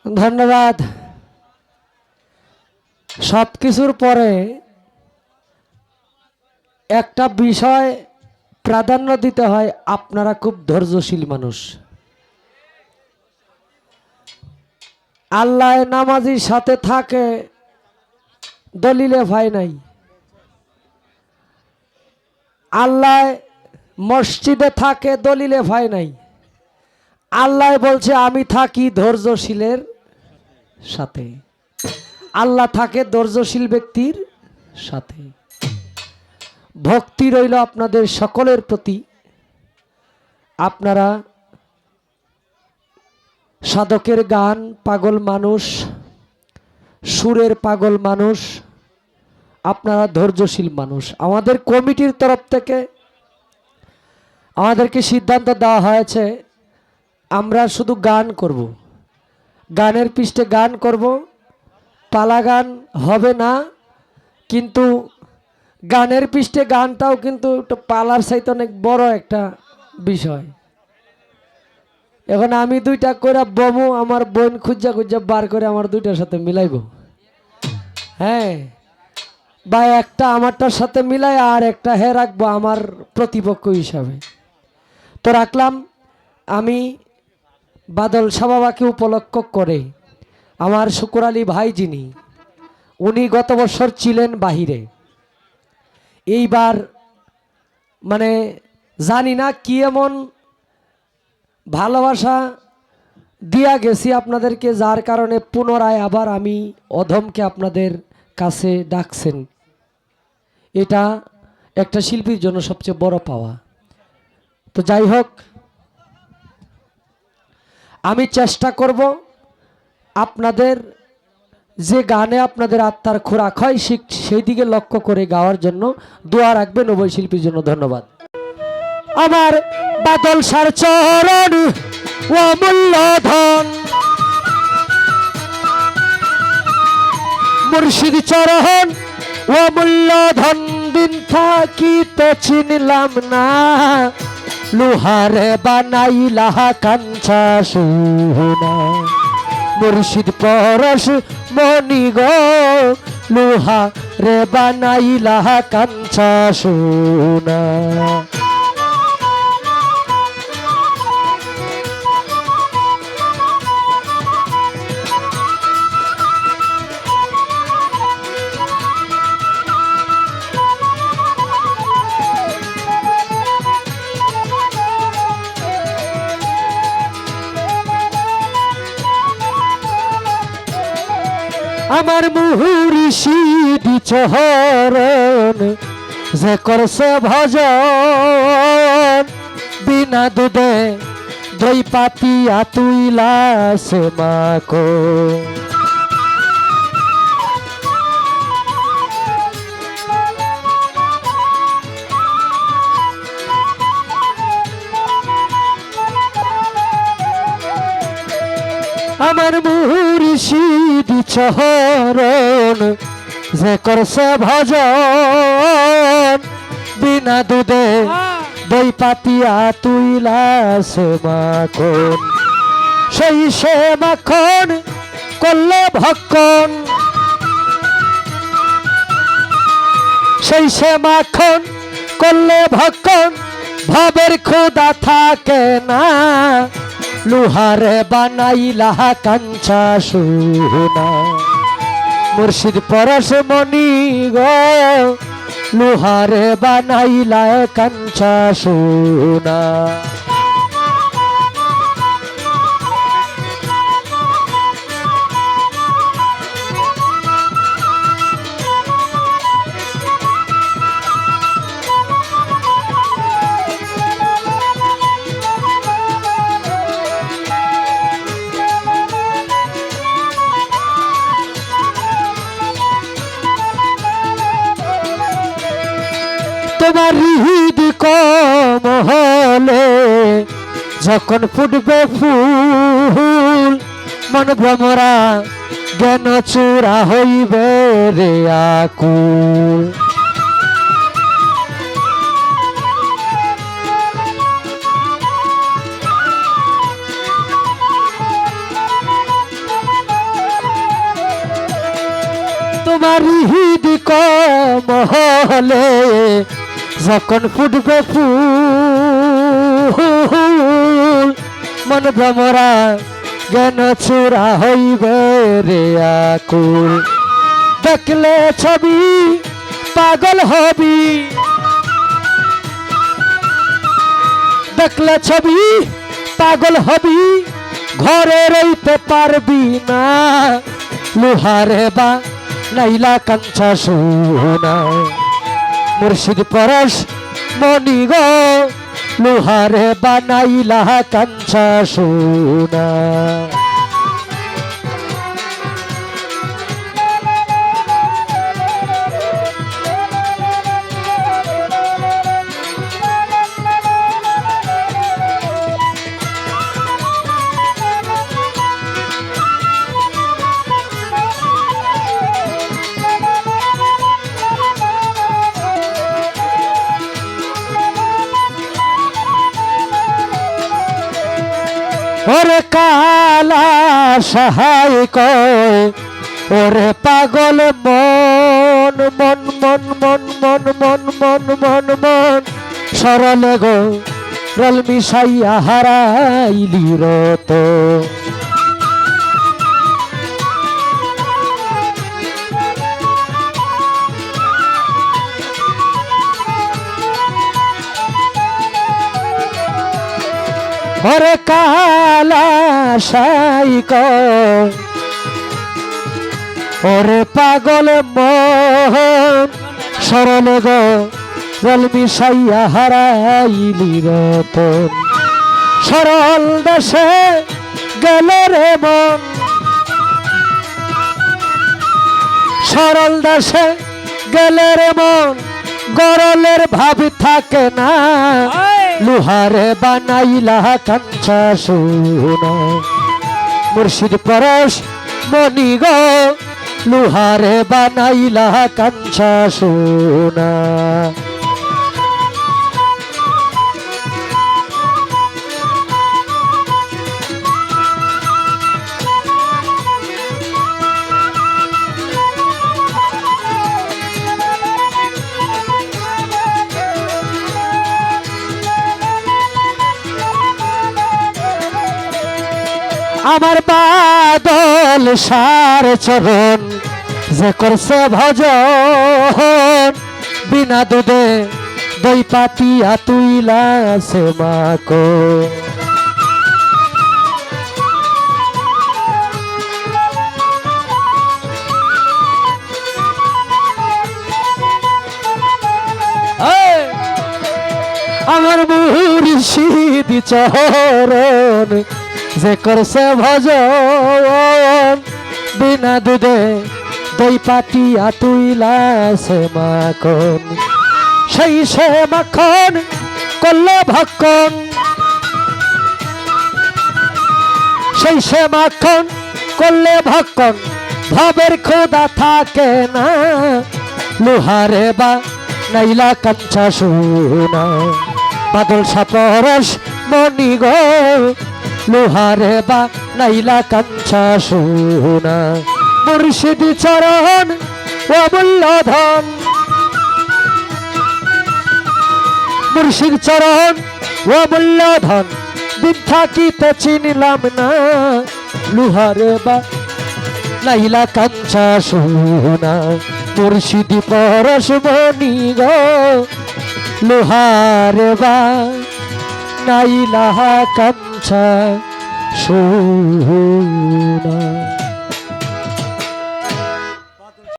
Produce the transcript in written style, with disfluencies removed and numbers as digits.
ধন্যবাদ। সব কিছুর পরে একটা বিষয় প্রাধান্য দিতে হয়, আপনারা খুব ধৈর্যশীল মানুষ। আল্লাহ নামাজির সাথে থাকে দলিলে ভাই নাই, আল্লাহ মসজিদে থাকে দলিলে ভাই নাই। আল্লাহ বলছে আমি থাকি ধৈর্যশীলের সাথে, আল্লাহ থাকে ধৈর্যশীল ব্যক্তির সাথে। ভক্তি রইল আপনাদের সকলের প্রতি। আপনারা সাধকের গান পাগল মানুষ, সুরের পাগল মানুষ, আপনারা ধৈর্যশীল মানুষ। আমাদের কমিটির তরফ থেকে আমাদেরকে সিদ্ধান্ত দেওয়া হয়েছে আমরা শুধু গান করব, গানের পৃষ্ঠে গান করব, পালা গান হবে না। কিন্তু গানের পৃষ্ঠে গানটাও কিন্তু একটু পালার চাইতে অনেক বড় একটা বিষয়। এখন আমি দুইটা করে বমু, আমার বোন খুঁজা খুঁজা বার করে আমার দুইটার সাথে মিলাইব। হ্যাঁ, বা একটা আমারটার সাথে মিলাই আর একটা হে রাখবো আমার প্রতিপক্ষ হিসাবে। তো রাখলাম। আমি বাদল সাবাবাকে উপলক্ষ করে আমার শুকুর আলী ভাই যিনি, উনি গত বছর ছিলেন বাহিরে। এইবার মানে জানি না কি এমন ভালোবাসা দিয়া গেছি আপনাদেরকে, যার কারণে পুনরায় আবার আমি অধমকে আপনাদের কাছে ডাকছেন। এটা একটা শিল্পীর জন্য সবচেয়ে বড় পাওয়া। তো যাই হোক, আমি চেষ্টা করব আপনাদের যে গানে আপনাদের আত্মার খোরাক হয় সেই দিকে লক্ষ্য করে গাওয়ার জন্য। দোয়া রাখবেন উভয় শিল্পীর জন্য। ধন্যবাদ। আমার বাদল সার চরণ ও অমূল্য ধন, মুর্শিদ চরণ ও অমূল্য ধন, দিন থাকিতে চিনলাম না, লোহারে বানাইলা কাঞ্চা সোনা। মুর্শিদ পরশ মনি গো, লোহা রে বানাইলা কাঞ্চা সোনা। আমার মুহুরিষিদ চরণ যে করছে ভজন, বিনা দুধে দই পাতিয়া তুইলা সে মাকো। আমার মুহুরিষিদ চরণ যে করছে ভজন, বিনা দুধে দই পাতিয়া তুইলা সে মাখন। সেই সে মাখন করলে ভক্ষণ, সেই সে মাখন করলে ভক্ষণ, ভবের ক্ষুধা থাকে না, লোহারে বানাইলা কাঞ্চা সোনা। মুর্শিদ পরশ মনি গো, লোহারে বানাইলা কাঞ্চা সোনা। তোমার হৃদ কমহলে যখন ফুটবে ফুল, মন ভ্রমরা জ্ঞান চূড়া হইবে রে আকুল। আমার হৃদ কমলে যখন ফুটবে ফুল মন ভ্রমরা জ্ঞান চূড়া হইবে রে আকুল দেখলে ছবি পাগল হবি দেখলে ছবি পাগল হবি ঘরে রইতে পারবি না লোহারে বা নাইলা কাঞ্চা সোনা মুর্শিদ পরশ মনি গো লোহারে বা নাইলা কাঞ্চা সোনা ওরে কালা সহায় কয় ওরে পাগল মন মন মন মন মন মন মন মন মন সরল গো রল মিশাইয়া হারাইলি রত ওরে কালা সাইক ওরে পাগল মন সরল গো রল মিশাইয়া হারাইলি রতন সরল দেশে গেল রে মন সরল দেশে গেলে রে মন গরলের ভাব থাকে না লোহারে বানাইলা কাঞ্চা সোনা মুর্শিদ পরশ মনি গো লোহারে বানাইলা কাঞ্চা সোনা আমার বাদল সার চরণ যে করছে ভজন বিনা দুধে দই পাতিয়া তুইলা সে মাকো আমার মুর্শিদ চরণ যে করছে ভজন বিনা দুধে দই পাতিয়া তুইলা সে মাখন সেই সে মাখন করলে ভক্ষণ সেই সে মাখন করলে ভক্ষণ ভাবের খোদা থাকে না লোহারে বা নাইলা কাঞ্চা সোনা বাদল সাপরস মনি গো লোহারে বা নাইলা কাঞ্চা সোনা মুর্শিদ চরণ অমূল্য ধন মুর্শিদ চরণ অমূল্য ধন দিন থাকিতে চিনিলাম না লোহারে বা নাইলা কাঞ্চা সোনা মুর্শিদ পরশ মনি গো লোহারে বা নাইলা কাঞ্চা সোনা